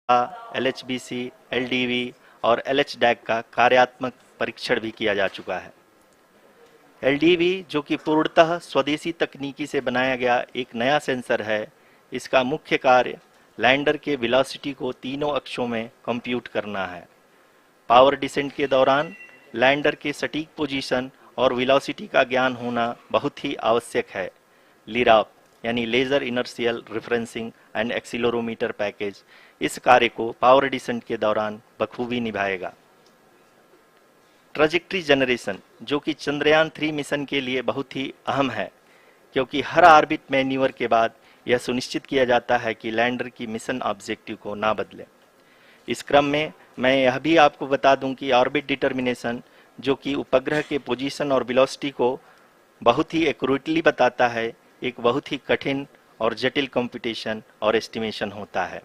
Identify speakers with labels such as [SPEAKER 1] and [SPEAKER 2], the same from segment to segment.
[SPEAKER 1] LHBC, LDV और LHDAC का कार्यात्मक परीक्षण भी किया जा चुका है। LDV जो कि पूर्णतः स्वदेशी तकनीकी से बनाया गया एक नया सेंसर है, इसका मुख्य कार्य लैंडर के वेलोसिटी को तीनों अक्षों में कंप्यूट करना है। पावर डिसेंट के दौरान लैंडर के सटीक पोजीशन और वेलोसिटी का ज्ञान होना बहुत ही आवश्यक है। लिराप यानी laser inertial referencing and accelerometer package इस कार्य को पावर डिसेंट के दौरान बखूबी निभाएगा। ट्रैजेक्टरी जनरेशन जो कि चंद्रयान 3 मिशन के लिए बहुत ही अहम है, क्योंकि हर ऑर्बिट मैन्यूवर के बाद यह सुनिश्चित किया जाता है कि लैंडर की मिशन ऑब्जेक्टिव को ना बदले। इस क्रम में मैं यह भी आपको बता दूं कि ऑर्बिट डिटर्मिनेशन जो कि उपग्रह के पोजीशन और वेलोसिटी को बहुत ही एक्यूरेटली बताता है, एक बहुत ही कठिन और जटिल कंप्यूटेशन और एस्टिमेशन होता है।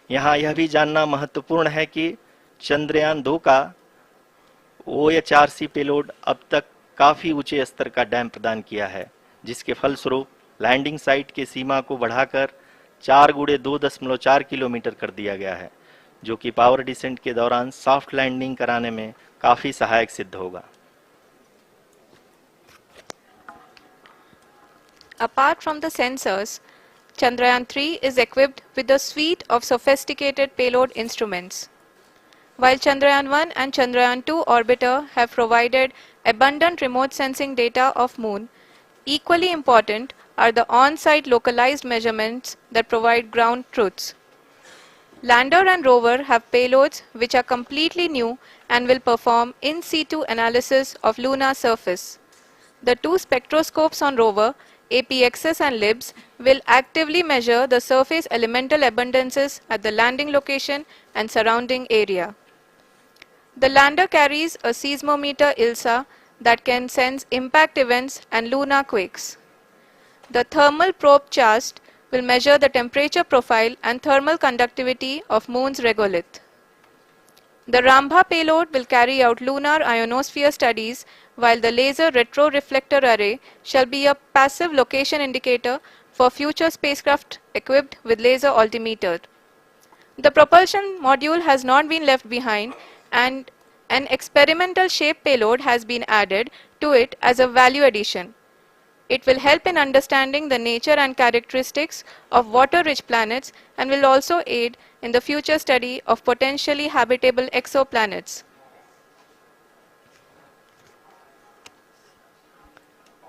[SPEAKER 1] यहाँ यह भी जानना महत्वपूर्ण है कि चंद्रयान 2 का OHRC पेलोड अब तक काफ़ी ऊंचे स्तर का डैम प्रदान किया है, जिसके फलस्वरूप लैंडिंग साइट के सीमा को बढ़ाकर 4 × 2.4 किलोमीटर कर दिया गया है, जो कि पावर डिसेंट के दौरान सॉफ्ट लैंडिंग कराने में काफ़ी सहायक सिद्ध होगा।
[SPEAKER 2] Apart from the sensors, Chandrayaan 3 is equipped with a suite of sophisticated payload instruments. While Chandrayaan 1 and Chandrayaan 2 orbiter have provided abundant remote sensing data of Moon, equally important are the on-site localized measurements that provide ground truths. Lander and rover have payloads which are completely new and will perform in situ analysis of lunar surface. The two spectroscopes on rover, APXS and LIBS, will actively measure the surface elemental abundances at the landing location and surrounding area. The lander carries a seismometer ILSA that can sense impact events and lunar quakes. The thermal probe CHAST will measure the temperature profile and thermal conductivity of Moon's regolith. The Rambha payload will carry out lunar ionosphere studies, while the laser retroreflector array shall be a passive location indicator for future spacecraft equipped with laser altimeter. The propulsion module has not been left behind, and an experimental shape payload has been added to it as a value addition. It will help in understanding the nature and characteristics of water-rich planets and will also aid in the future study of potentially habitable exoplanets.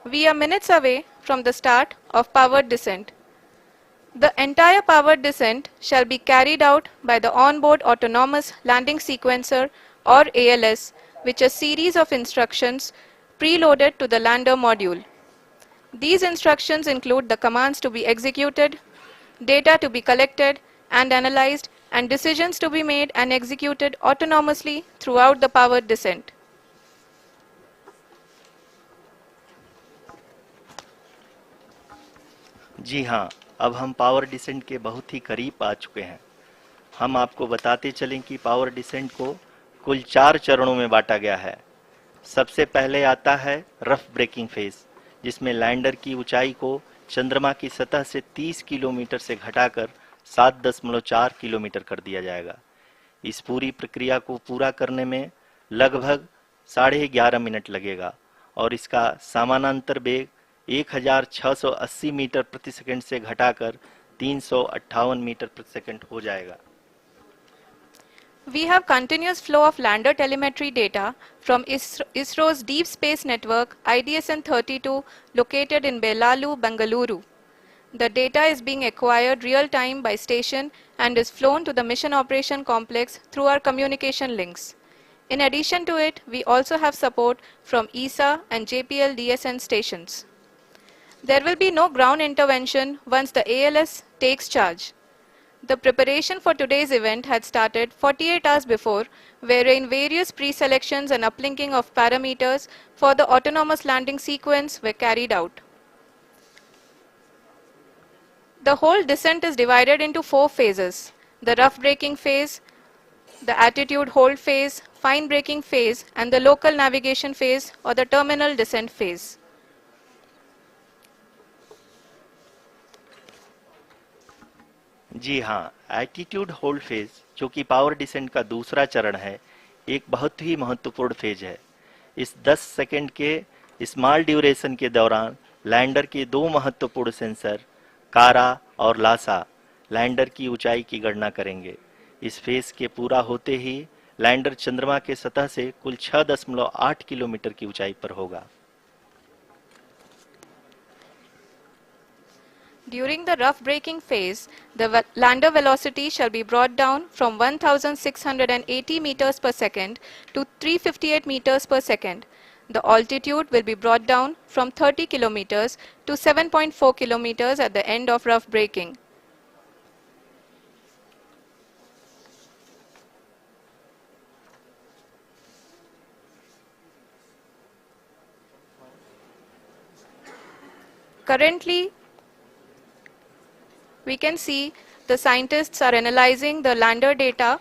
[SPEAKER 2] We are minutes away from the start of powered descent. The entire powered descent shall be carried out by the onboard autonomous landing sequencer or ALS, which is a series of instructions preloaded to the lander module. These instructions include the commands to be executed, data to be collected and analyzed, and decisions to be made and executed autonomously throughout the powered descent.
[SPEAKER 1] जी हाँ, अब हम power descent के बहुत ही करीब आ चुके हैं। हम आपको बताते चलें कि पावर डिसेंट को कुल 4 चरणों में बांटा गया है। सबसे पहले आता है रफ ब्रेकिंग फेज, जिसमें लैंडर की ऊंचाई को चंद्रमा की सतह से 30 किलोमीटर से घटाकर 7.4 किलोमीटर कर दिया जाएगा। इस पूरी प्रक्रिया को पूरा करने में लगभग 11.5 मिनट लगेगा और इसका समानांतर वेग 1680 मीटर प्रति सेकंड से घटाकर 358 मीटर प्रति सेकंड हो जाएगा।
[SPEAKER 2] We have continuous flow of lander telemetry data from ISRO's Deep Space Network IDSN-32 located in Belalu, Bengaluru. The data is being acquired real-time by station and is flown to the Mission Operation Complex through our communication links. In addition to it, we also have support from ESA and JPL DSN stations. There will be no ground intervention once the ALS takes charge. The preparation for today's event had started 48 hours before, wherein various pre-selections and uplinking of parameters for the autonomous landing sequence were carried out. The whole descent is divided into 4 phases: the rough braking phase, the attitude hold phase, fine braking phase, and the local navigation phase or the terminal descent phase.
[SPEAKER 1] जी हाँ, attitude hold phase, जो कि power descent का दूसरा चरण है, एक बहुत ही महत्वपूर्ण फेज है। इस 10 सेकंड के स्मॉल ड्यूरेशन के दौरान लैंडर के दो महत्वपूर्ण सेंसर, कारा और लासा, लैंडर की ऊंचाई की गणना करेंगे। इस फेज के पूरा होते ही लैंडर चंद्रमा के सतह से कुल 6.8 किलोमीटर की ऊंचाई पर होगा।
[SPEAKER 2] During the rough braking phase, the lander velocity shall be brought down from 1680 meters per second to 358 meters per second. The altitude will be brought down from 30 kilometers to 7.4 kilometers at the end of rough braking. Currently, we can see the scientists are analyzing the lander data.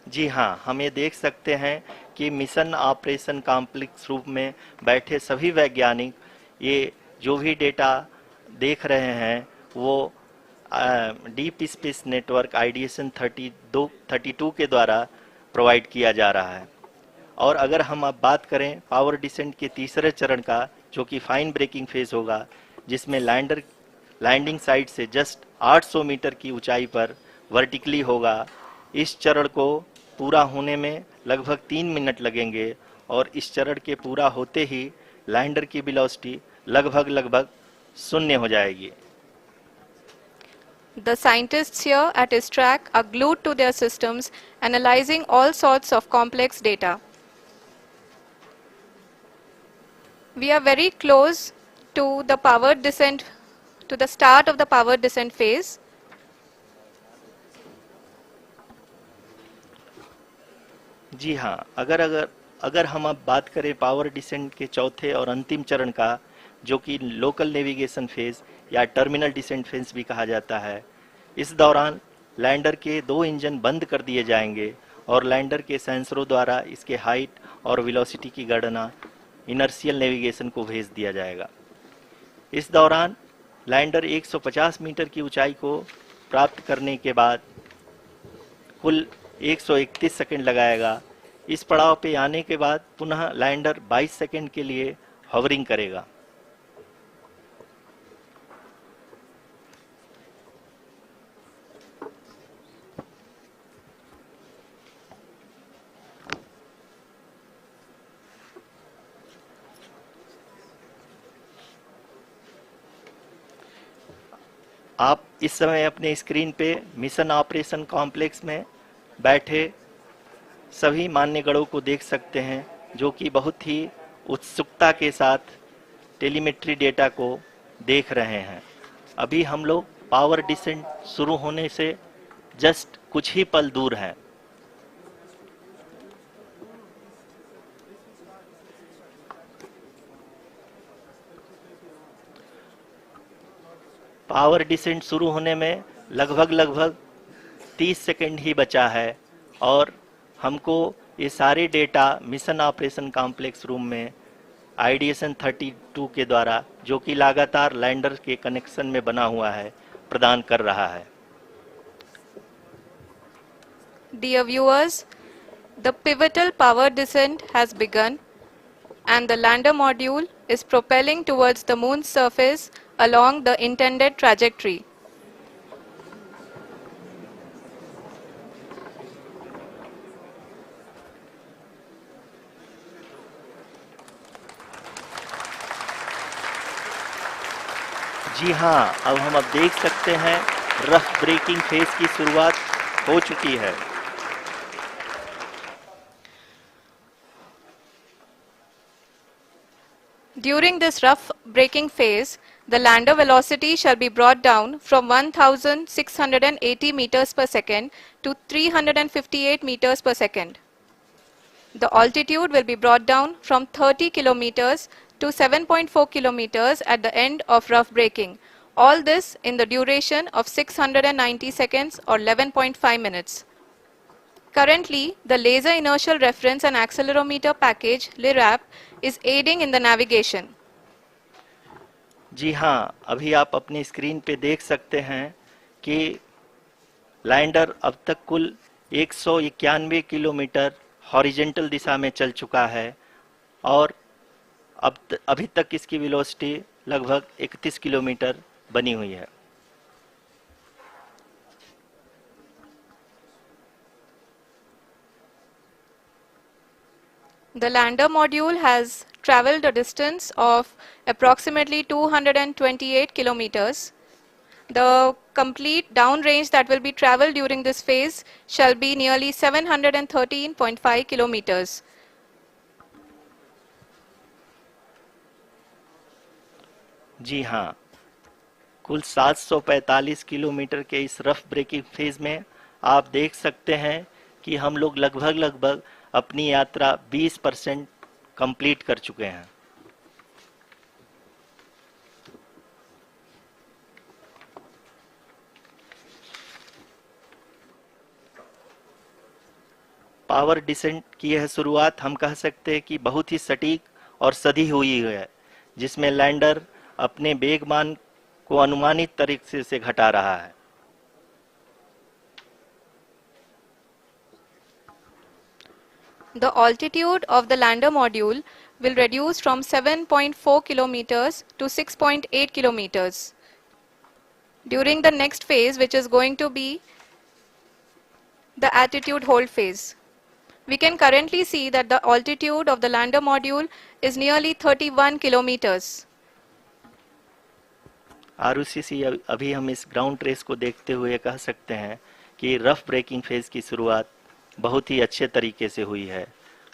[SPEAKER 1] जी हाँ, हम ये देख सकते हैं कि mission operation complex रूप में बैठे सभी वैज्ञानिक ये जो भी डेटा देख रहे हैं वो डीप स्पेस नेटवर्क आईडीएसन 32 के द्वारा प्रोवाइड किया जा रहा है। और अगर हम अब बात करें पावर डिसेंट के तीसरे चरण का, जो कि फाइन ब्रेकिंग फेज होगा, जिसमें लैंडिंग साइट से जस्ट 800 मीटर की ऊंचाई पर वर्टिकली होगा। इस चरण को पूरा होने में लगभग 3 मिनट लगेंगे और इस चरण के पूरा होते ही लैंडर की वेलोसिटी लगभग शून्य हो जाएगी।
[SPEAKER 2] The scientists here at his track are glued to their systems, analyzing all sorts of complex data. We are very close to the power descent, to the start of the power descent phase.
[SPEAKER 1] जी हाँ, अगर हम अब बात करें power descent के चौथे और अंतिम चरण का, जो कि लोकल नेविगेशन फेज या टर्मिनल डिसेंट फेज भी कहा जाता है, इस दौरान लैंडर के दो इंजन बंद कर दिए जाएंगे और लैंडर के सेंसरों द्वारा इसके हाइट और वेलोसिटी की गणना इनर्शियल नेविगेशन को भेज दिया जाएगा। इस दौरान लैंडर 150 मीटर की ऊंचाई को प्राप्त करने के बाद कुल 131 सेकंड लगाएगा। इस पड़ाव पे आने के बाद पुनः लैंडर 22 सेकंड के लिए हॉवरिंग करेगा। आप इस समय अपने स्क्रीन पे मिशन ऑपरेशन कॉम्प्लेक्स में बैठे सभी मान्यगणों को देख सकते हैं, जो कि बहुत ही उत्सुकता के साथ टेलीमेट्री डेटा को देख रहे हैं। अभी हम लोग पावर डिसेंट शुरू होने से जस्ट कुछ ही पल दूर हैं। पावर डिसेंट शुरू होने में लगभग 30 सेकंड ही बचा है और हमको ये सारे data mission operation complex room में आईडीएसन 32 के द्वारा, जो कि लगातार लैंडर के कनेक्शन में बना हुआ है, प्रदान कर रहा है।
[SPEAKER 2] Dear viewers, the pivotal power descent has begun and the lander module is propelling towards the moon's surface along the intended trajectory.
[SPEAKER 1] जी हाँ, अब हम देख सकते हैं रफ ब्रेकिंग फेज की शुरुआत हो चुकी है।
[SPEAKER 2] During this rough braking phase, the lander velocity shall be brought down from 1680 meters per second to 358 meters per second. The altitude will be brought down from 30 kilometers to 7.4 kilometers at the end of rough braking. All this in the duration of 690 seconds or 11.5 minutes. Currently, the Laser Inertial Reference and Accelerometer package (LIRAP) is aiding in the navigation.
[SPEAKER 1] जी हाँ, अभी आप अपनी screen पे देख सकते हैं कि lander अब तक कुल 191 किलोमीटर हॉरिजेंटल दिशा में चल चुका है और अभी तक इसकी वेलोसिटी लगभग 31 किलोमीटर बनी हुई है।
[SPEAKER 2] The lander module has traveled a distance of approximately 228 kilometers. The complete downrange that will be traveled during this phase shall be nearly 713.5 kilometers.
[SPEAKER 1] जी हाँ, कुल 745 किलोमीटर के इस रफ ब्रेकिंग फेज में आप देख सकते हैं कि हम लोग लगभग अपनी यात्रा 20% कंप्लीट कर चुके हैं। पावर डिसेंट की यह शुरुआत हम कह सकते हैं कि बहुत ही सटीक और सधी हुई है, जिसमें लैंडर अपने वेगमान को अनुमानित तरीके से घटा रहा है।
[SPEAKER 2] The altitude of the lander module will reduce from 7.4 kilometers to 6.8 kilometers. During the next phase, which is going to be the attitude hold phase. We can currently see that the altitude of the lander module is nearly 31 kilometers.
[SPEAKER 1] Arushi अभी हम इस ground trace को देखते हुए कह सकते हैं कि रफ ब्रेकिंग फेज की शुरुआत बहुत ही अच्छे तरीके से हुई है।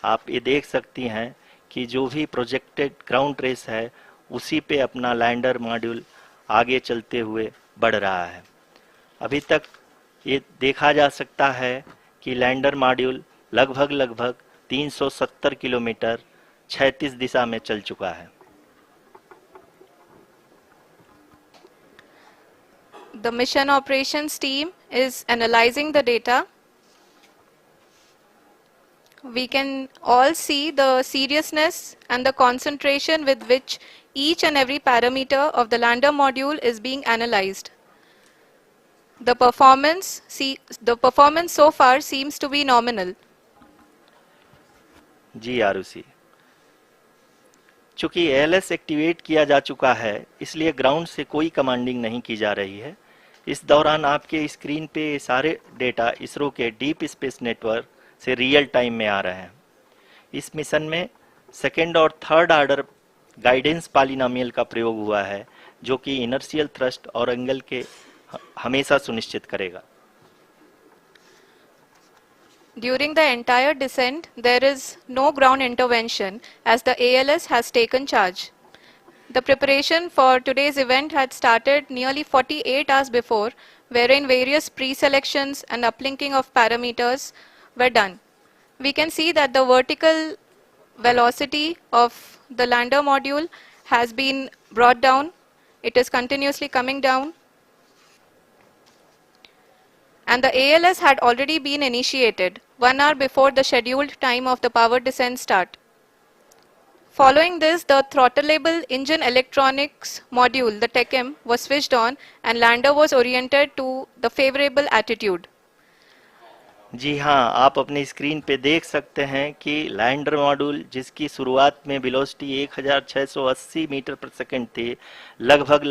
[SPEAKER 1] आप ये देख सकती हैं कि जो भी प्रोजेक्टेड ग्राउंड ट्रेस है उसी पे अपना लैंडर मॉड्यूल आगे चलते हुए बढ़ रहा है। अभी तक ये देखा जा सकता है कि लैंडर मॉड्यूल लगभग 370 किलोमीटर क्षैतिज दिशा में चल चुका है।
[SPEAKER 2] The mission operations team is analyzing the data. We can all see the seriousness and the concentration with which each and every parameter of the lander module is being analyzed. The performance so far seems to be nominal.
[SPEAKER 1] जी आरुषि, चूंकि ALS activate किया जा चुका है इसलिए ground से कोई commanding नहीं की जा रही है। इस दौरान आपके स्क्रीन पे सारे डेटा इसरो के डीप स्पेस नेटवर्क से रियल टाइम में आ रहे हैं। इस मिशन में सेकेंड और थर्ड ऑर्डर गाइडेंस पॉलिनोमियल का प्रयोग हुआ है, जो कि इनर्शियल थ्रस्ट और एंगल के हमेशा सुनिश्चित करेगा।
[SPEAKER 2] During the entire descent, there is no ground intervention as the ALS has taken charge. The preparation for today's event had started nearly 48 hours before, wherein various pre-selections and uplinking of parameters were done. We can see that the vertical velocity of the lander module has been brought down. It is continuously coming down. And the ALS had already been initiated 1 hour before the scheduled time of the power descent start. Following this, the throttleable engine electronics module, the TECM, was switched on and lander was oriented to the favorable attitude.
[SPEAKER 1] जी हाँ, आप अपनी screen पे देख सकते हैं कि lander module जिसकी शुरुआत में वेलोसिटी 1680 मीटर पर सेकंड थी, लगभग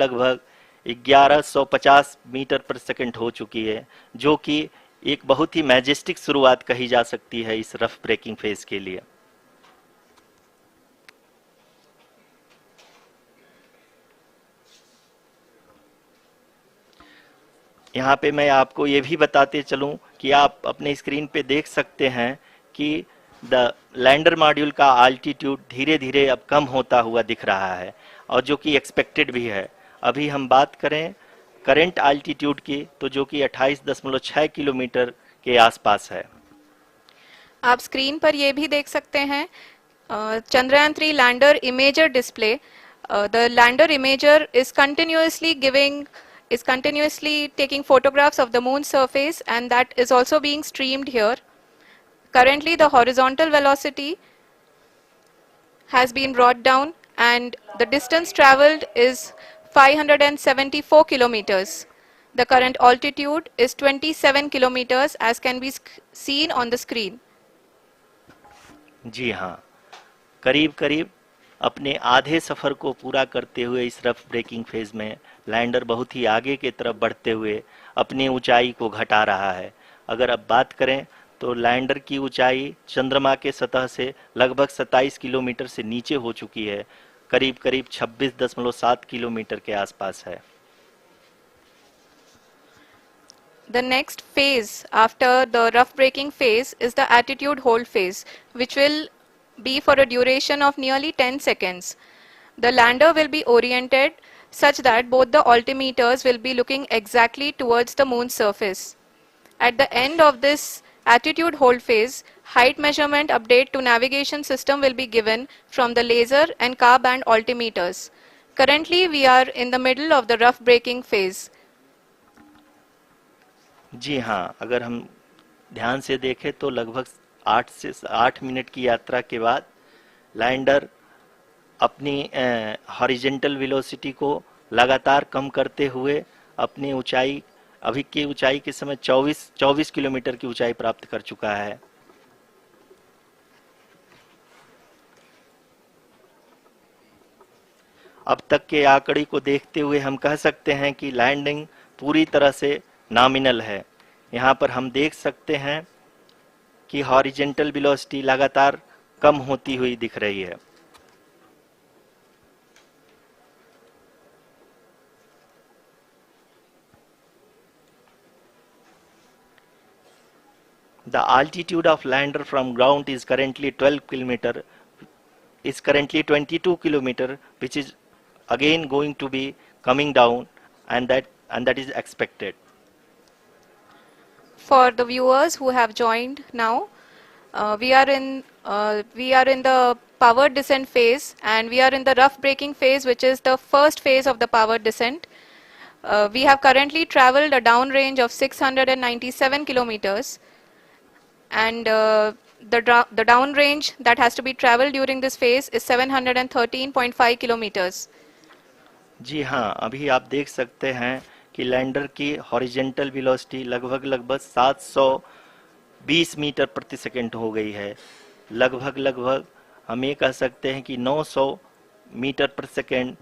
[SPEAKER 1] 1150 मीटर पर सेकंड हो चुकी है, जो कि एक बहुत ही मैजेस्टिक शुरुआत कही जा सकती है इस रफ ब्रेकिंग फेज के लिए। यहाँ पे मैं आपको ये भी बताते चलूं कि आप अपने स्क्रीन पे देख सकते हैं कि द लैंडर मॉड्यूल का आल्टीट्यूड धीरे धीरे अब कम होता हुआ दिख रहा है, और जो कि एक्सपेक्टेड भी है। अभी हम बात करें करंट आल्टीट्यूड की, तो जो कि 28.6 किलोमीटर के आसपास है।
[SPEAKER 2] आप स्क्रीन पर ये भी देख सकते हैं Chandrayaan 3 lander imager display. The lander imager is continuously taking photographs of the moon surface, and that is also being streamed here. Currently the horizontal velocity has been brought down and the distance traveled is 574 kilometers. The current altitude is 27 kilometers as can be seen on the screen.
[SPEAKER 1] जी हाँ, करीब करीब अपने आधे सफर को पूरा करते हुए इस रफ ब्रेकिंग फेज में लैंडर बहुत ही आगे की तरफ बढ़ते हुए अपनी ऊंचाई को घटा रहा है। अगर अब बात करें तो लैंडर की ऊंचाई चंद्रमा के सतह से लगभग 27 किलोमीटर से नीचे हो चुकी है, करीब करीब 26.7 किलोमीटर के आसपास है।
[SPEAKER 2] The next phase after the rough braking phase is the attitude hold phase, which will be for a duration of nearly 10 seconds. The lander will be oriented such that both the altimeters will be looking exactly towards the moon's surface. At the end of this attitude hold phase, height measurement update to navigation system will be given from the laser and car band altimeters. Currently, we are in the middle of the rough braking phase.
[SPEAKER 1] जी हाँ, अगर हम ध्यान से देखें तो लगभग 8 minute की यात्रा के बाद लैंडर अपनी हॉरिजेंटल वेलोसिटी को लगातार कम करते हुए अपनी ऊंचाई, अभी की ऊंचाई के समय 24 किलोमीटर की ऊंचाई प्राप्त कर चुका है। अब तक के आंकड़े को देखते हुए हम कह सकते हैं कि लैंडिंग पूरी तरह से नॉमिनल है। यहाँ पर हम देख सकते हैं कि हॉरिजेंटल वेलोसिटी लगातार कम होती हुई दिख रही है। The altitude of lander from ground is currently 22 kilometer, which is again going to be coming down, and that is expected.
[SPEAKER 2] For the viewers who have joined now, we are in the powered descent phase, and we are in the rough braking phase, which is the first phase of the powered descent. We have currently traveled a downrange of 697 kilometers, and the downrange that has to be traveled during this phase is 713.5 kilometers.
[SPEAKER 1] जी हाँ, अभी आप देख सकते हैं कि lander की horizontal velocity लगभग 720 metre प्रति सेकंड हो गई है। लगभग हम ये कह सकते हैं कि 900 मीटर प्रति सेकंड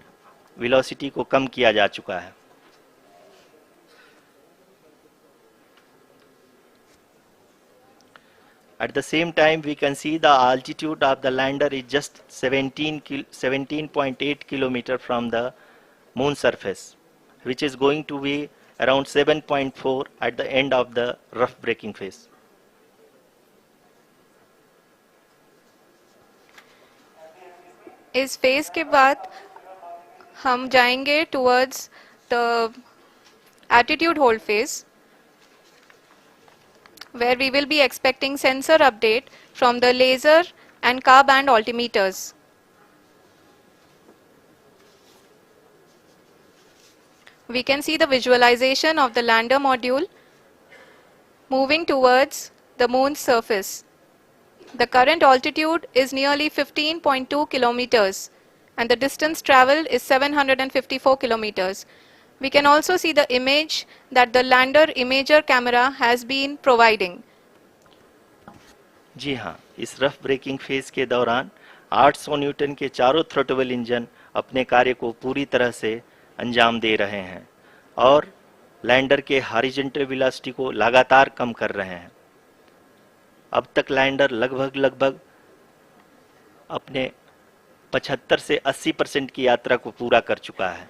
[SPEAKER 1] वेलोसिटी को कम किया जा चुका है। At the same time, we can see the altitude of the lander is just 17.8 kilometer from the moon surface, which is going to be around 7.4 at the end of the rough braking phase.
[SPEAKER 2] इस phase के बाद हम जाएंगे towards the attitude hold phase, where we will be expecting sensor update from the laser and car band altimeters. We can see the visualization of the lander module moving towards the moon's surface. The current altitude is nearly 15.2 kilometers and the distance traveled is 754 kilometers. We can also see the image that the lander imager camera has been providing.
[SPEAKER 1] जी हाँ, इस rough breaking phase के दौरान 800 Newton के चारों throttle engine अपने कार्य को पूरी तरह से अंजाम दे रहे हैं और लैंडर के हॉरिजॉन्टल वेलोसिटी को लगातार कम कर रहे हैं। अब तक लैंडर लगभग अपने 75 से 80% की यात्रा को पूरा कर चुका है।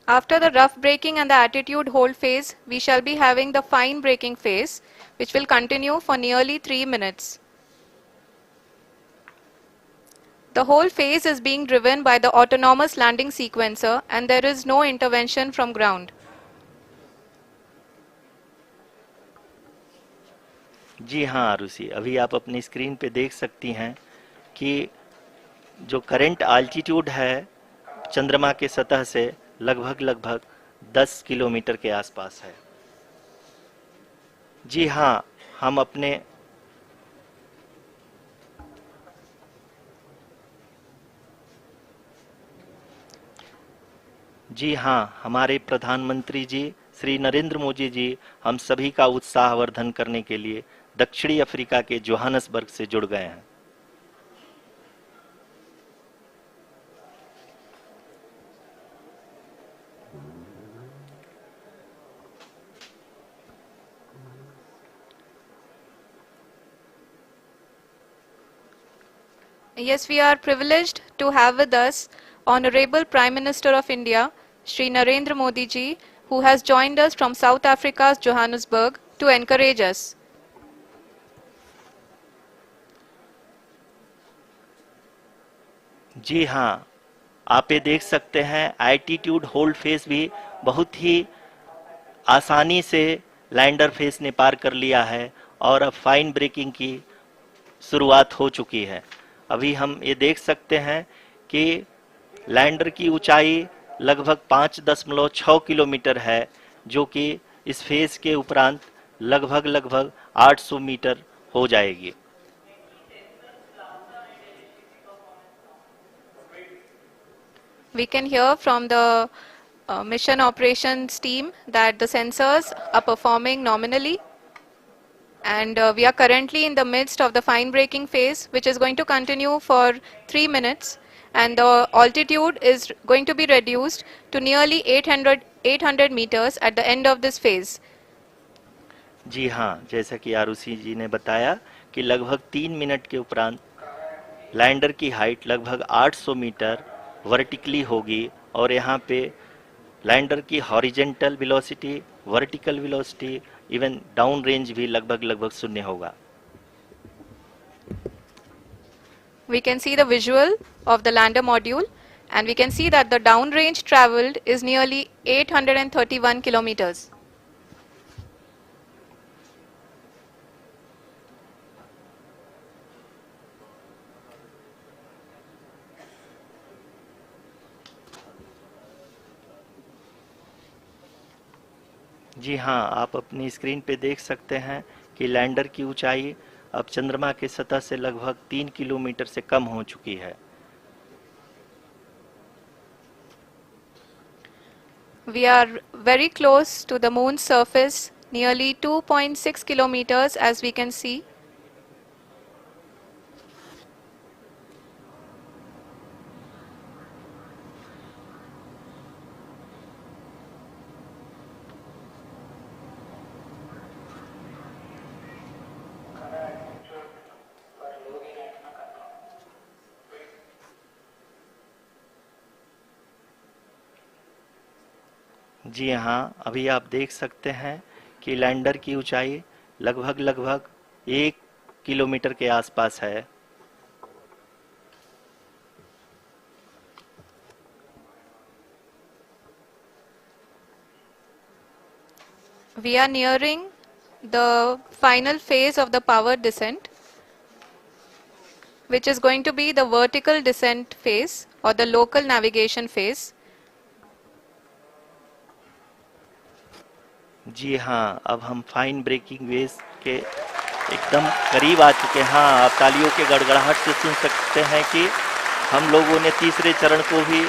[SPEAKER 2] After the rough braking and the attitude hold phase, we shall be having the fine braking phase, which will continue for nearly 3 minutes. The whole phase is being driven by the autonomous landing sequencer and there is no intervention from ground.
[SPEAKER 1] जी हाँ आरुषि, अभी आप अपनी screen पे देख सकती हैं कि जो करंट आल्टीट्यूड है चंद्रमा के सतह से लगभग 10 किलोमीटर के आसपास है। जी हाँ, हम अपने जी हाँ, हमारे प्रधानमंत्री जी श्री नरेंद्र मोदी जी हम सभी का उत्साहवर्धन करने के लिए दक्षिणी अफ्रीका के जोहानसबर्ग से जुड़ गए हैं।
[SPEAKER 2] Yes, we are privileged to have with us Honorable Prime Minister of India, Shri Narendra Modi ji, who has joined us from South Africa's Johannesburg to encourage us.
[SPEAKER 1] जी हाँ, आप ये देख सकते हैं एल्टीट्यूड होल्ड फेस भी बहुत ही आसानी से लैंडर फेस ने पार कर लिया है और अब फाइन ब्रेकिंग की शुरुआत हो चुकी है। अभी हम ये देख सकते हैं कि लैंडर की ऊंचाई लगभग 5.6 किलोमीटर है, जो कि इस फेज के उपरांत लगभग 800 मीटर हो जाएगी।
[SPEAKER 2] We can hear from the mission operations team that the sensors are performing nominally, and we are currently in the midst of the fine braking phase, which is going to continue for 3 minutes, and the altitude is going to be reduced to nearly 800 meters at the end of this phase.
[SPEAKER 1] जी हाँ, जैसा कि आरुषि जी ने बताया कि लगभग 3 minute के उपरांत lander की हाइट लगभग 800 मीटर वर्टिकली होगी और यहाँ पे लैंडर की horizontal velocity, vertical velocity, even down range भी लगभग शून्य होगा।
[SPEAKER 2] We can see the visual of the lander module, and we can see that the downrange traveled is nearly 831 kilometers.
[SPEAKER 1] जी हाँ, आप अपनी स्क्रीन पे देख सकते हैं कि लैंडर की ऊंचाई अब चंद्रमा की सतह से लगभग 3 किलोमीटर से कम हो चुकी है।
[SPEAKER 2] We are very close to the moon's surface, nearly 2.6 kilometers as we can see.
[SPEAKER 1] जी हाँ, अभी आप देख सकते हैं कि लैंडर की ऊंचाई लगभग 1 किलोमीटर के आसपास है।
[SPEAKER 2] We are nearing the final phase of the power descent, which is going to be the vertical descent phase or the local navigation phase.
[SPEAKER 1] जी हाँ, अब हम फाइन ब्रेकिंग वेव के एकदम करीब आ चुके हैं। हाँ, आप तालियों के गड़गड़ाहट से सुन सकते हैं कि हम लोगों ने तीसरे चरण को भी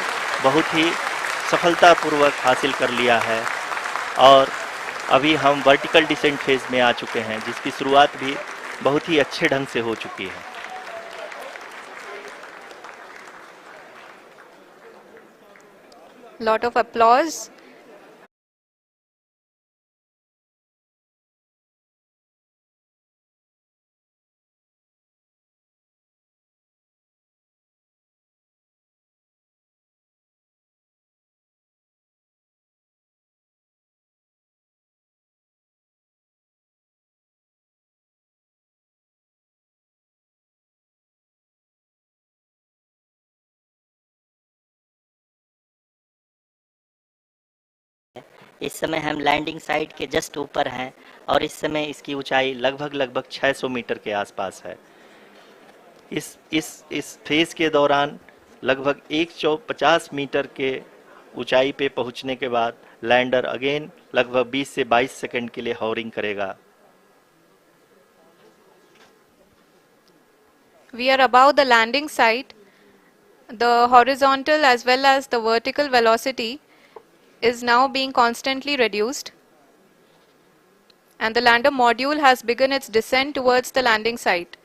[SPEAKER 1] बहुत ही सफलतापूर्वक हासिल कर लिया है और अभी हम वर्टिकल डिसेंट फेज में आ चुके हैं, जिसकी शुरुआत भी बहुत ही अच्छे ढंग से हो चुकी है।
[SPEAKER 2] Lot of applause.
[SPEAKER 3] इस समय हम लैंडिंग साइट के जस्ट ऊपर हैं और इस समय इसकी ऊंचाई
[SPEAKER 1] लगभग 600 मीटर के आसपास है। इस फेज के दौरान लगभग 150 मीटर के ऊंचाई पे पहुंचने के बाद लैंडर अगेन लगभग 20 से 22 सेकंड के लिए हॉवरिंग करेगा।
[SPEAKER 2] We are above the landing site. The horizontal as well as the vertical velocity is now being constantly reduced, and the lander module has begun its descent towards the landing site.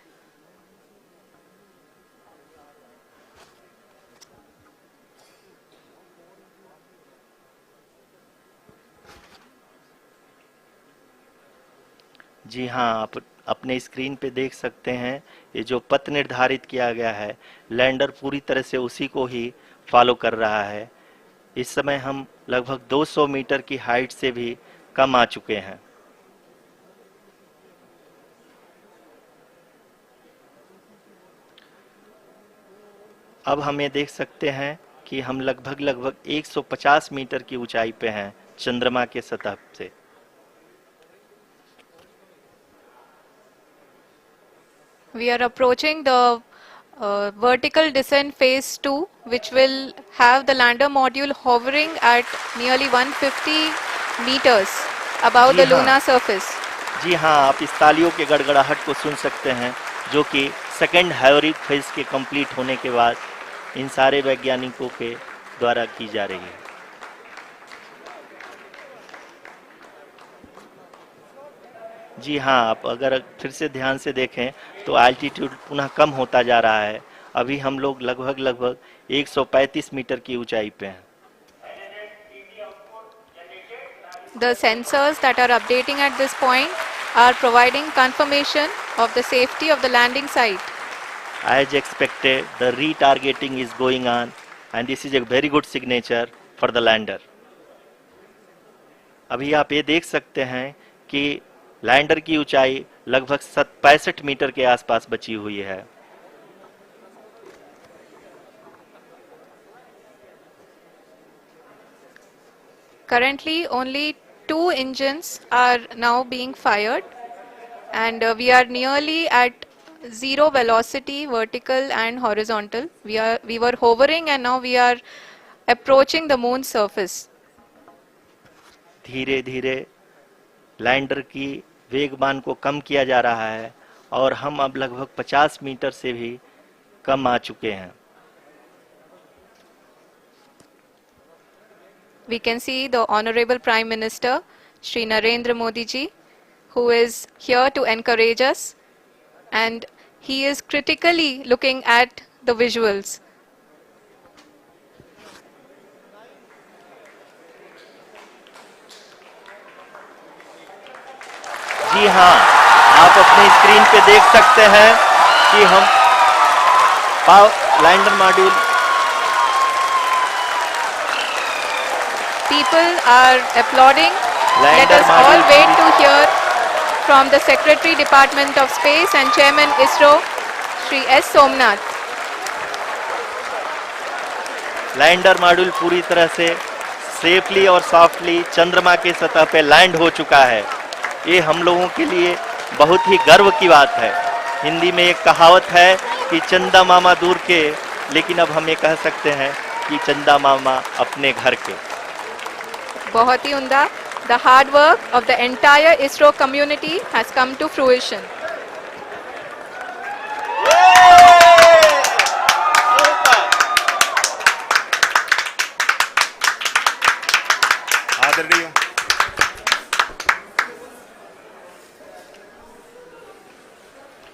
[SPEAKER 1] जी हाँ, आप अपने screen पे देख सकते हैं ये जो पथ निर्धारित किया गया है, लैंडर पूरी तरह से उसी को ही फॉलो कर रहा है। इस समय हम लगभग 200 मीटर की हाइट से भी कम आ चुके हैं। अब हम ये देख सकते हैं कि हम लगभग 150 मीटर की ऊंचाई पे हैं चंद्रमा के सतह से।
[SPEAKER 2] We are approaching the vertical descent phase 2, which will have the lander module hovering at nearly 150 meters above the lunar surface.
[SPEAKER 1] जी हाँ, आप इस तालियों के गड़गड़ाहट को सुन सकते हैं, जो कि सेकेंड हायोरिक फेज के कंप्लीट होने के बाद इन सारे वैज्ञानिकों के द्वारा की जा रही है। जी हाँ, आप अगर फिर से ध्यान से देखें तो एल्टीट्यूड पुनः कम होता जा रहा है। अभी हम लोग लगभग 135 मीटर की ऊंचाई पे हैं।
[SPEAKER 2] The sensors that are updating at this point are providing confirmation of the safety of the landing site.
[SPEAKER 1] As expected, the retargeting is going on and this is a very good signature for the lander. अभी आप ये देख सकते हैं कि lander की ऊंचाई लगभग 65 मीटर के आसपास बची हुई है।
[SPEAKER 2] Currently, only 2 engines are now being fired, and we are nearly at zero velocity, vertical and horizontal. We were hovering, and now we are approaching the moon's surface.
[SPEAKER 1] धीरे धीरे लैंडर की वेगमान को कम किया जा रहा है और हम अब लगभग 50 मीटर से भी कम आ चुके हैं।
[SPEAKER 2] We can see the Honorable Prime Minister, Shri Narendra Modi ji, who is here to encourage us, and he is critically looking at the visuals.
[SPEAKER 1] जी हाँ, आप अपनी स्क्रीन पे देख सकते हैं कि हम lander module.
[SPEAKER 2] People are applauding. Let us all wait to hear from the Secretary Department of Space and Chairman ISRO, Shri S. Somnath.
[SPEAKER 1] Lander module पूरी तरह से सेफली और सॉफ्टली चंद्रमा के सतह पे लैंड हो चुका है। ये हम लोगों के लिए बहुत ही गर्व की बात है। हिंदी में एक कहावत है कि चंदा मामा दूर के, लेकिन अब हम ये कह सकते हैं कि चंदा मामा अपने घर के।
[SPEAKER 2] बहुत ही उम्दा। The hard work of the entire ISRO community has come to fruition.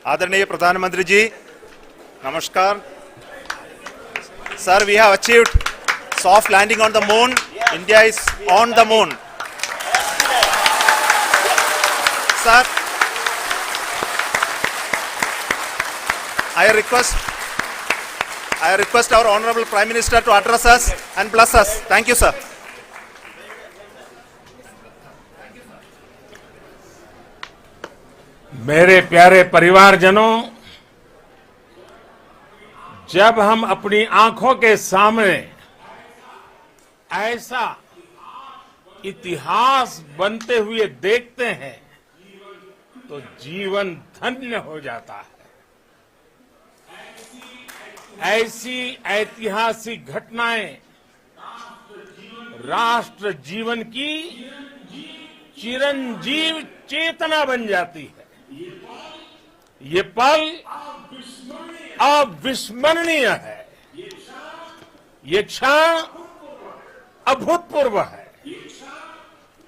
[SPEAKER 4] आदरणीय प्रधानमंत्री जी, नमस्कार। Sir, we have achieved soft landing on the moon. India is on the moon. Sir, I request our Honorable Prime Minister to address us and bless us. Thank you, sir.
[SPEAKER 5] मेरे प्यारे परिवारजनों, जब हम अपनी आंखों के सामने ऐसा इतिहास बनते हुए देखते हैं तो जीवन धन्य हो जाता है। ऐसी ऐतिहासिक घटनाएं राष्ट्र जीवन की चिरंजीव चेतना बन जाती है। ये पल अविस्मरणीय है। ये क्षण अभूतपूर्व है।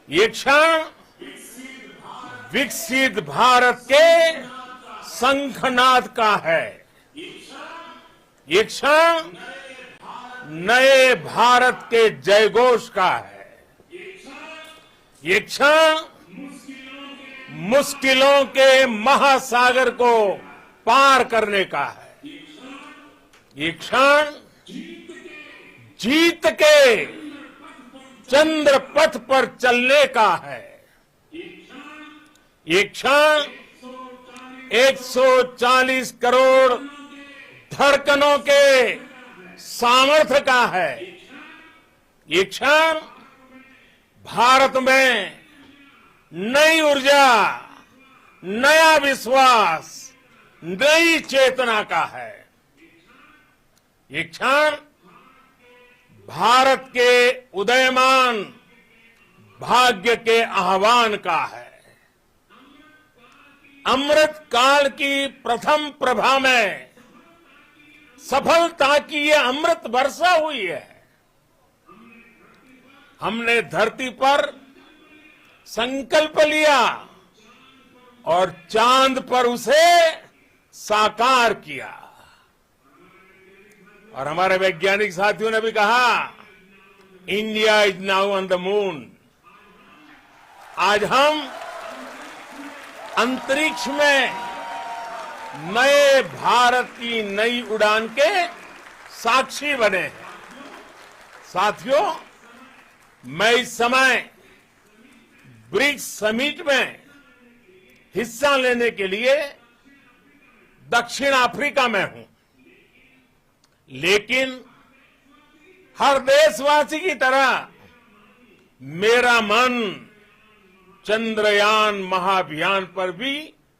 [SPEAKER 5] ये क्षण विकसित भारत के शंखनाद का है। ये क्षण नए भारत के जयघोष का है। ये क्षण मुश्किलों के महासागर को पार करने का है। ये क्षण जीत के चंद्र पथ पर चलने का है। ये क्षण 140 करोड़ धड़कनों के सामर्थ्य का है। ये क्षण भारत में नई ऊर्जा, नया विश्वास, नई चेतना का है। ये क्षण भारत के उदयमान भाग्य के आह्वान का है। अमृत काल की प्रथम प्रभा में सफलता की ये अमृत वर्षा हुई है। हमने धरती पर संकल्प लिया और चांद पर उसे साकार किया। और हमारे वैज्ञानिक साथियों ने भी कहा, India is now on the moon. आज हम अंतरिक्ष में नए भारत की नई उड़ान के साक्षी बने हैं। साथियों, मैं इस समय ब्रिक्स समिट में हिस्सा लेने के लिए दक्षिण अफ्रीका में हूं, लेकिन हर देशवासी की तरह मेरा मन चंद्रयान महाअभियान पर भी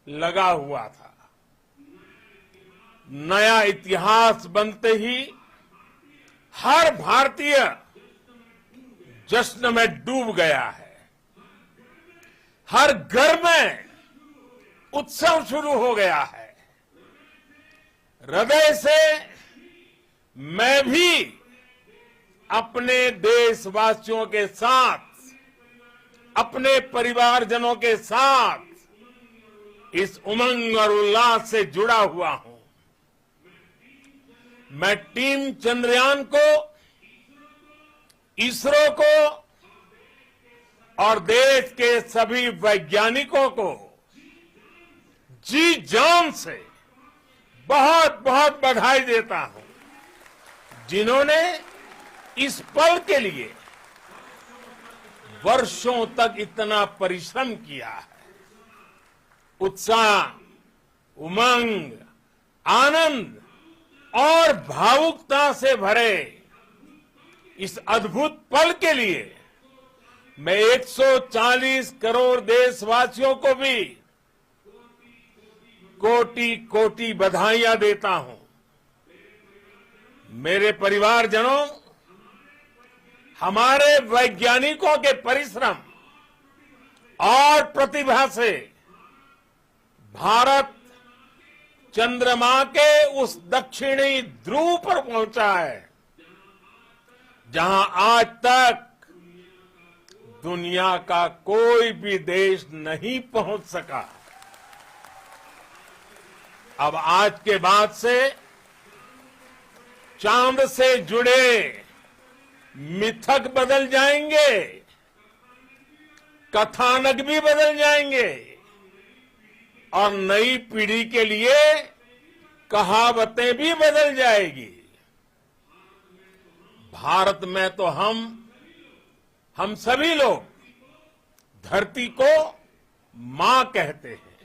[SPEAKER 5] लगा हुआ था। नया इतिहास बनते ही हर भारतीय जश्न में डूब गया है। हर घर में उत्सव शुरू हो गया है। हृदय से मैं भी अपने देशवासियों के साथ, अपने परिवारजनों के साथ इस उमंग और उल्लास से जुड़ा हुआ हूं। मैं टीम चंद्रयान को, इसरो को और देश के सभी वैज्ञानिकों को जी जान से बहुत बहुत बधाई देता हूं, जिन्होंने इस पल के लिए वर्षों तक इतना परिश्रम किया है। उत्साह, उमंग, आनंद और भावुकता से भरे इस अद्भुत पल के लिए मैं 140 करोड़ देशवासियों को भी कोटि कोटि बधाइयां देता हूं। मेरे परिवारजनों, हमारे वैज्ञानिकों के परिश्रम और प्रतिभा से भारत चंद्रमा के उस दक्षिणी ध्रुव पर पहुंचा है, जहां आज तक दुनिया का कोई भी देश नहीं पहुंच सका। अब आज के बाद से चांद से जुड़े मिथक बदल जाएंगे, कथानक भी बदल जाएंगे और नई पीढ़ी के लिए कहावतें भी बदल जाएगी। भारत में तो हम सभी लोग धरती को मां कहते हैं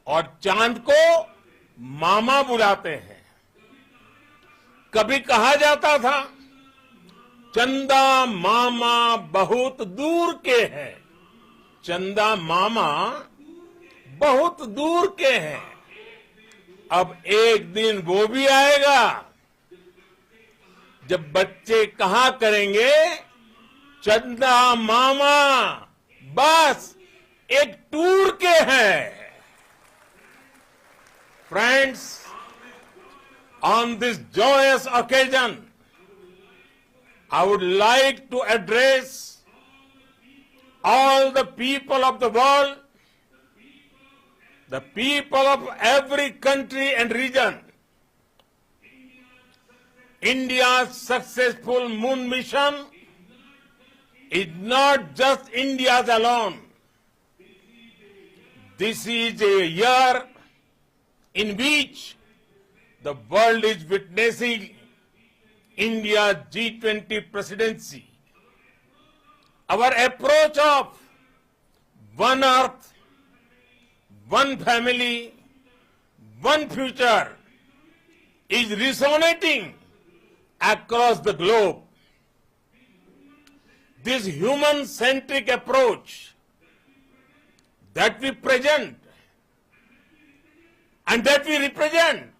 [SPEAKER 5] और चांद को मामा बुलाते हैं। कभी कहा जाता था, चंदा मामा बहुत दूर के हैं। चंदा मामा बहुत दूर के हैं। अब एक दिन वो भी आएगा जब बच्चे कहा करेंगे, चंदा मामा बस एक टूर के हैं। Friends, on this joyous occasion, I would like to address all the people of the world, the people of every country and region, India's successful moon mission is not just India's alone. This is a year in which the world is witnessing India's G20 presidency. Our approach of one earth, one family, one future is resonating across the globe. This human-centric approach that we present and that we represent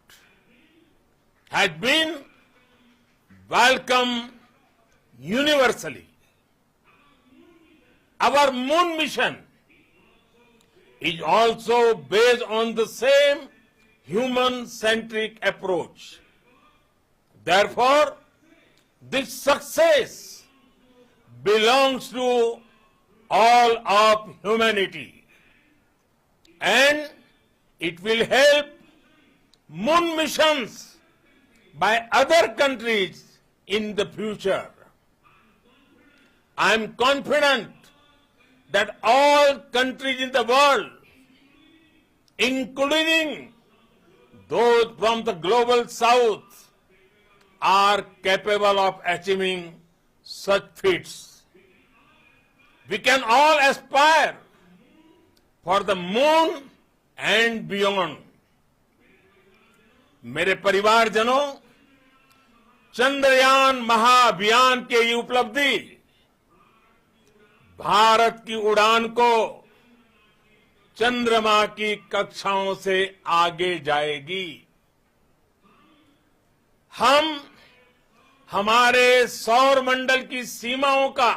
[SPEAKER 5] has been welcomed universally. Our moon mission is also based on the same human-centric approach. Therefore, this success belongs to all of humanity, and it will help moon missions by other countries in the future. I am confident that all countries in the world, including those from the global south, are capable of achieving such feats. We can all aspire for the moon and beyond. मेरे परिवारजनों, चंद्रयान महाअभियान के ये उपलब्धि भारत की उड़ान को चंद्रमा की कक्षाओं से आगे जाएगी। हम हमारे सौर मंडल की सीमाओं का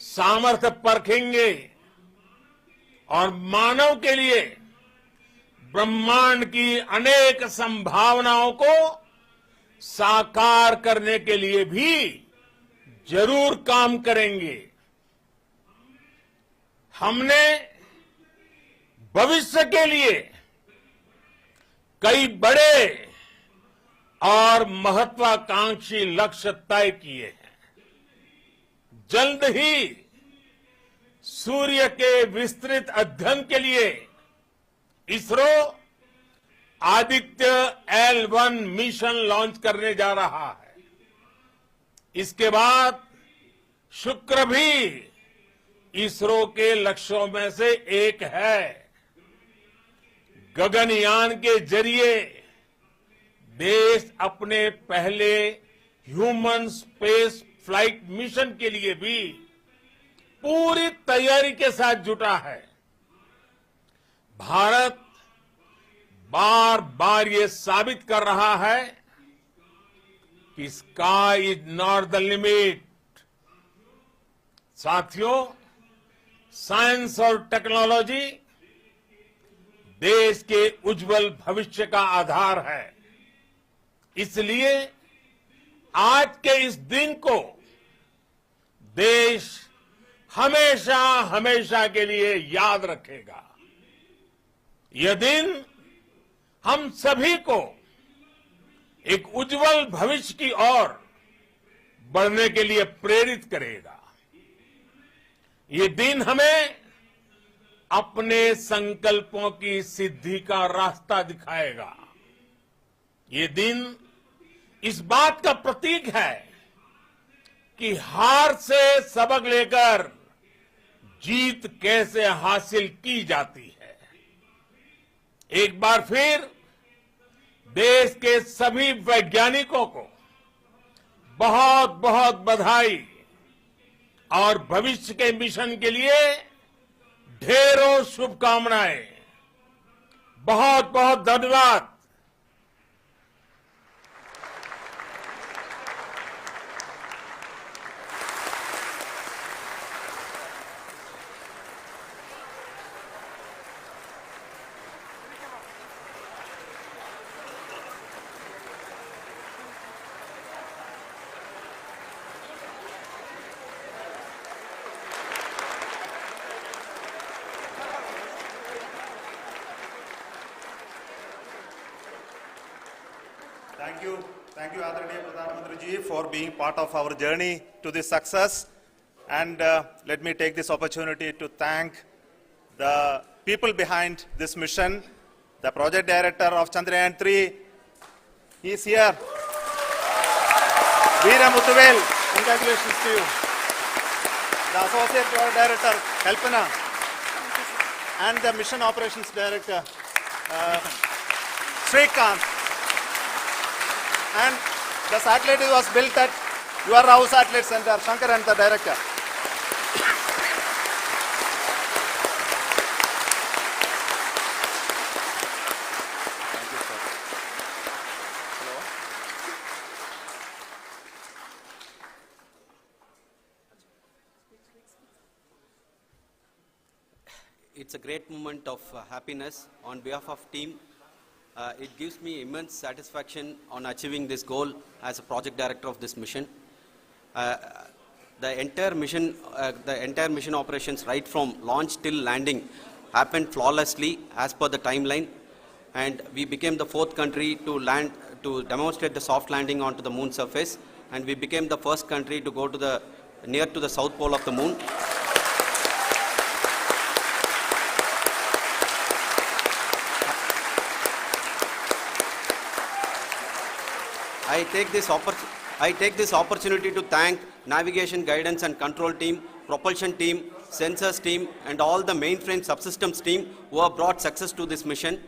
[SPEAKER 5] सामर्थ्य परखेंगे और मानव के लिए ब्रह्मांड की अनेक संभावनाओं को साकार करने के लिए भी जरूर काम करेंगे। हमने भविष्य के लिए कई बड़े और महत्वाकांक्षी लक्ष्य तय किए हैं। जल्द ही सूर्य के विस्तृत अध्ययन के लिए ISRO Aditya L1 mission launch करने जा रहा है। इसके बाद शुक्र भी इसरो के लक्ष्यों में से एक है। गगनयान के जरिए देश अपने पहले ह्यूमन स्पेस फ्लाइट मिशन के लिए भी पूरी तैयारी के साथ जुटा है। भारत बार बार ये साबित कर रहा है कि sky is not the limit. साथियों, साइंस और टेक्नोलॉजी देश के उज्जवल भविष्य का आधार है। इसलिए आज के इस दिन को देश हमेशा हमेशा के लिए याद रखेगा। यह दिन हम सभी को एक उज्जवल भविष्य की ओर बढ़ने के लिए प्रेरित करेगा। ये दिन हमें अपने संकल्पों की सिद्धि का रास्ता दिखाएगा। ये दिन इस बात का प्रतीक है कि हार से सबक लेकर जीत कैसे हासिल की जाती है। एक बार फिर देश के सभी वैज्ञानिकों को बहुत बहुत बधाई और भविष्य के मिशन के लिए ढेरों शुभकामनाएं। बहुत बहुत धन्यवाद।
[SPEAKER 4] Thank you, Adharaniya Pradhan Mantri ji, for being part of our journey to this success. And let me take this opportunity to thank the people behind this mission. The project director of Chandrayaan 3, he is here. Veera Muthuvel, congratulations to you. The associate project director, Kalpana, and the mission operations director, Srikanth. And the satellite was built at your house satellite center, Shankaran, the director.
[SPEAKER 6] It's a great moment of happiness on behalf of team. It gives me immense satisfaction on achieving this goal as a project director of this mission. The entire mission operations right from launch till landing happened flawlessly as per the timeline, and we became the 4th country to land to demonstrate the soft landing onto the moon surface, and we became the first country to go to near to the south pole of the moon. I take this opportunity to thank navigation, guidance and control team, propulsion team, sensors team and all the mainframe subsystems team who have brought success to this mission.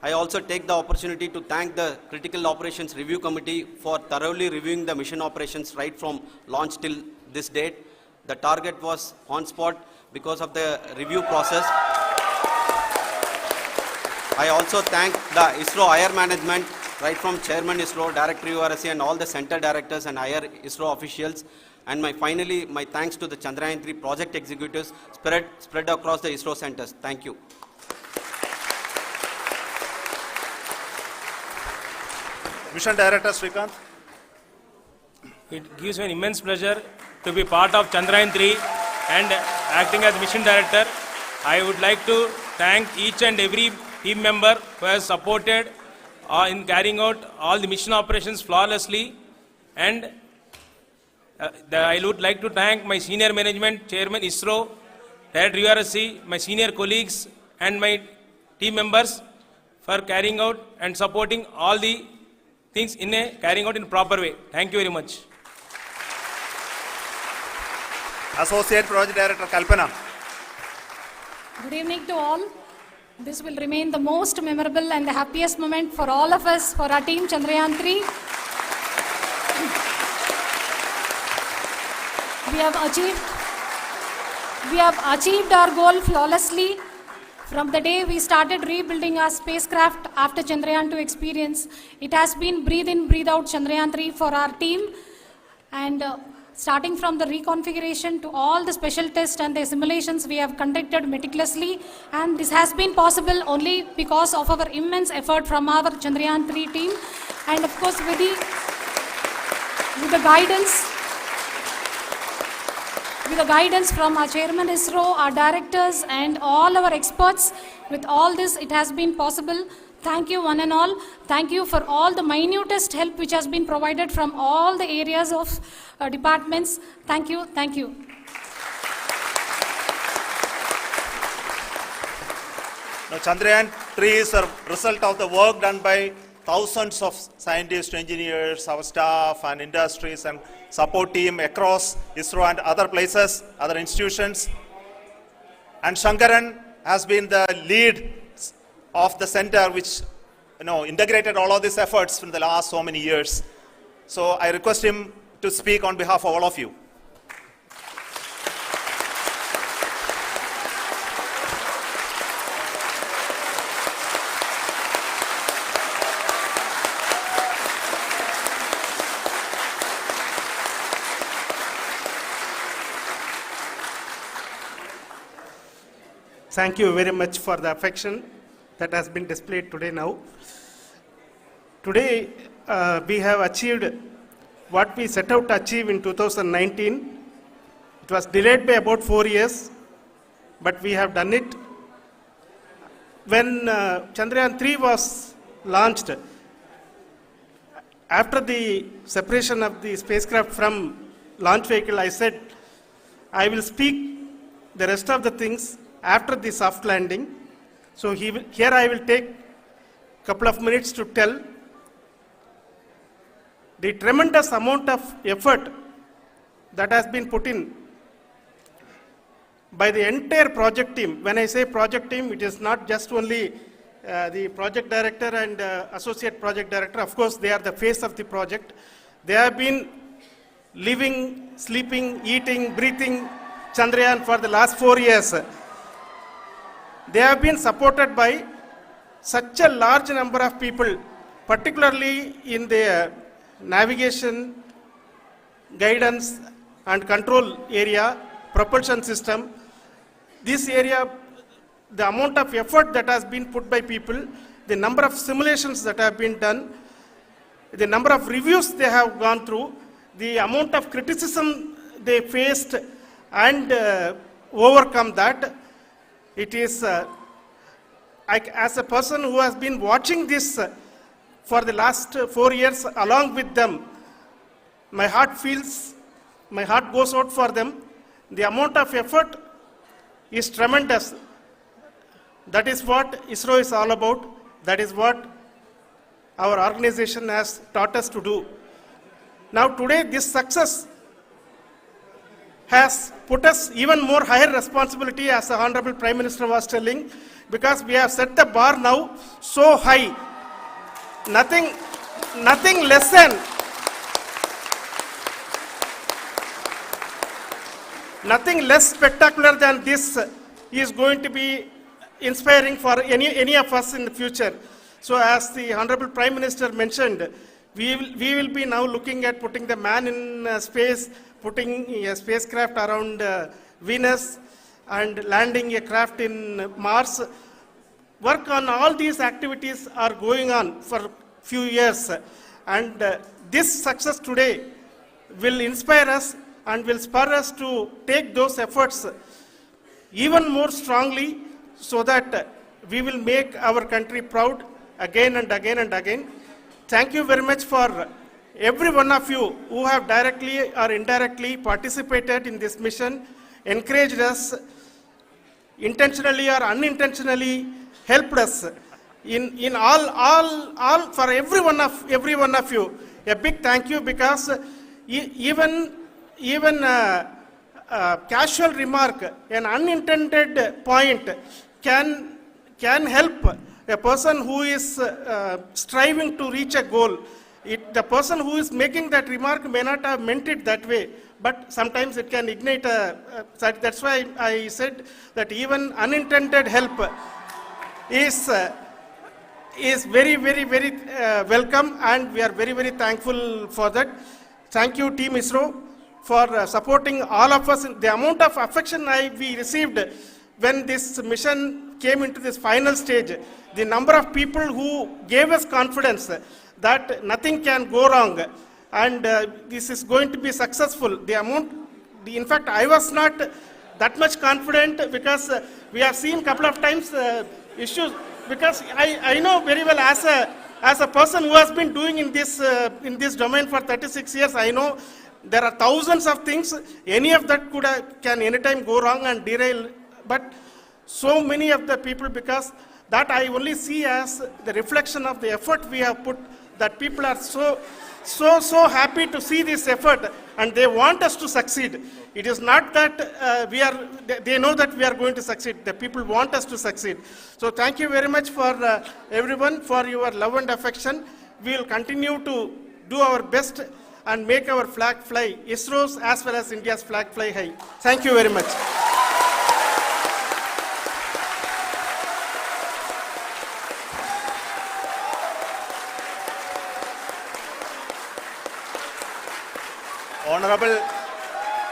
[SPEAKER 6] I also take the opportunity to thank the Critical Operations Review Committee for thoroughly reviewing the mission operations right from launch till this date. The target was on spot because of the review process. I also thank the ISRO higher management, right from Chairman ISRO, Director URSC and all the center directors and higher ISRO officials. And finally, my thanks to the Chandrayaan 3 project executives spread across the ISRO centers. Thank you.
[SPEAKER 4] Mission Director Srikanth.
[SPEAKER 7] It gives me an immense pleasure to be part of Chandrayaan 3 and acting as Mission Director. I would like to thank each and every team member who has supported in carrying out all the mission operations flawlessly, and I would like to thank my senior management, Chairman ISRO, Director URSC, my senior colleagues and my team members for carrying out and supporting all the things carrying out in a proper way. Thank you very much.
[SPEAKER 4] Associate Project Director Kalpana.
[SPEAKER 8] Good evening to all. This will remain the most memorable and the happiest moment for all of us, for our team Chandrayaan 3. We have achieved our goal flawlessly. From the day we started rebuilding our spacecraft after Chandrayaan 2 experience, it has been breathe in, breathe out Chandrayaan 3 for our team. And starting from the reconfiguration to all the special tests and the simulations we have conducted meticulously, and this has been possible only because of our immense effort from our Chandrayaan 3 team, and of course with the guidance from our Chairman ISRO, our directors and all our experts. With all this, it has been possible. Thank you one and all. Thank you for all the minutest help which has been provided from all the areas of departments. Thank you. Thank you.
[SPEAKER 4] Now, Chandrayaan 3 is a result of the work done by thousands of scientists, engineers, our staff and industries and support team across ISRO and other places, other institutions. And Shankaran has been the lead of the center which integrated all of these efforts in the last so many years. So I request him to speak on behalf of all of you.
[SPEAKER 9] Thank you very much for the affection that has been displayed today now. Today, we have achieved what we set out to achieve in 2019. It was delayed by about 4 years, but we have done it. When Chandrayaan 3 was launched, after the separation of the spacecraft from launch vehicle, I said, I will speak the rest of the things after the soft landing. So here I will take a couple of minutes to tell the tremendous amount of effort that has been put in by the entire project team. When I say project team, it is not just only the project director and associate project director. Of course, they are the face of the project. They have been living, sleeping, eating, breathing Chandrayaan for the last 4 years. They have been supported by such a large number of people, particularly in the navigation, guidance and control area, propulsion system. This area, the amount of effort that has been put by people, the number of simulations that have been done, the number of reviews they have gone through, the amount of criticism they faced and overcome that. It is, as a person who has been watching this for the last 4 years along with them, my heart goes out for them. The amount of effort is tremendous. That is what ISRO is all about. That is what our organization has taught us to do. Now today this success has put us even more higher responsibility, as the Honorable Prime Minister was telling, because we have set the bar now so high. Nothing less spectacular than this is going to be inspiring for any of us in the future. So as the Honorable Prime Minister mentioned, we will be now looking at putting the man in space, putting a spacecraft around Venus and landing a craft in Mars. Work on all these activities are going on for few years, and this success today will inspire us and will spur us to take those efforts even more strongly, so that we will make our country proud again and again and again. Thank you very much for every one of you who have directly or indirectly participated in this mission, encouraged us, intentionally or unintentionally helped us in all for every one of you. A big thank you, because even casual remark, an unintended point can help a person who is striving to reach a goal. The person who is making that remark may not have meant it that way, but sometimes it can ignite that's why I said that even unintended help is very, very, very welcome, and we are very, very thankful for that. Thank you, Team ISRO, for supporting all of us. The amount of affection we received when this mission came into this final stage, the number of people who gave us confidence that nothing can go wrong and this is going to be successful. In fact, I was not that much confident, because we have seen a couple of times issues, because I know very well as a person who has been doing in this domain for 36 years, I know there are thousands of things. Any of that can anytime go wrong and derail, but so many of the people, because that I only see as the reflection of the effort we have put, that people are so happy to see this effort and they want us to succeed. It is not that they know that we are going to succeed. The people want us to succeed. So thank you very much for everyone for your love and affection. We will continue to do our best and make our flag fly, ISRO's as well as India's flag fly high. Thank you very much.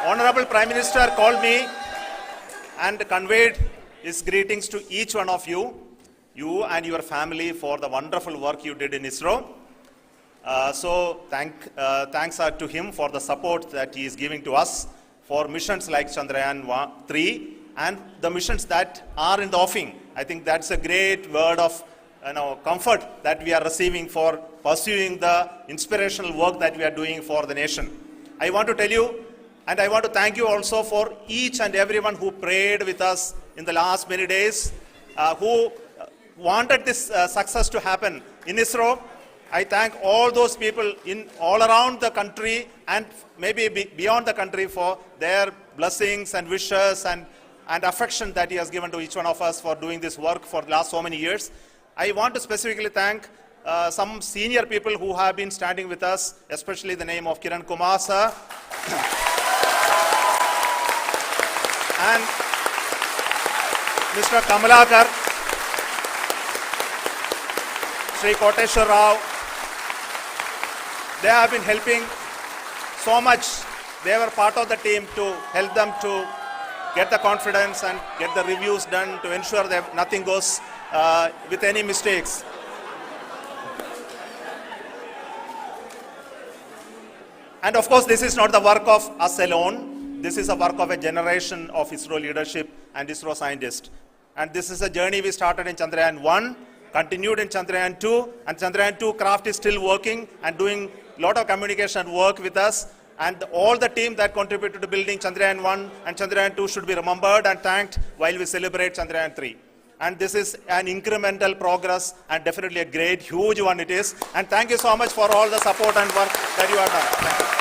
[SPEAKER 4] Honorable Prime Minister called me and conveyed his greetings to each one of you and your family, for the wonderful work you did in ISRO. So thanks are to him for the support that he is giving to us for missions like Chandrayaan 3 and the missions that are in the offing. I think that's a great word of comfort that we are receiving for pursuing the inspirational work that we are doing for the nation. I want to tell you, and I want to thank you also for each and everyone who prayed with us in the last many days, who wanted this success to happen in ISRO. I thank all those people in all around the country and maybe beyond the country for their blessings and wishes and affection that he has given to each one of us for doing this work for the last so many years. I want to specifically thank some senior people who have been standing with us, especially the name of Kiran Kumar sir and Mr. Kamalakar, Sri Koteshwar Rao. They have been helping so much. They were part of the team to help them to get the confidence and get the reviews done to ensure that nothing goes with any mistakes. And of course, this is not the work of us alone. This is a work of a generation of ISRO leadership and ISRO scientists. And this is a journey we started in Chandrayaan 1, continued in Chandrayaan 2, and Chandrayaan 2 craft is still working and doing a lot of communication work with us. And all the team that contributed to building Chandrayaan 1 and Chandrayaan 2 should be remembered and thanked while we celebrate Chandrayaan 3. And this is an incremental progress and definitely a great, huge one it is. And thank you so much for all the support and work that you have done. Thank you.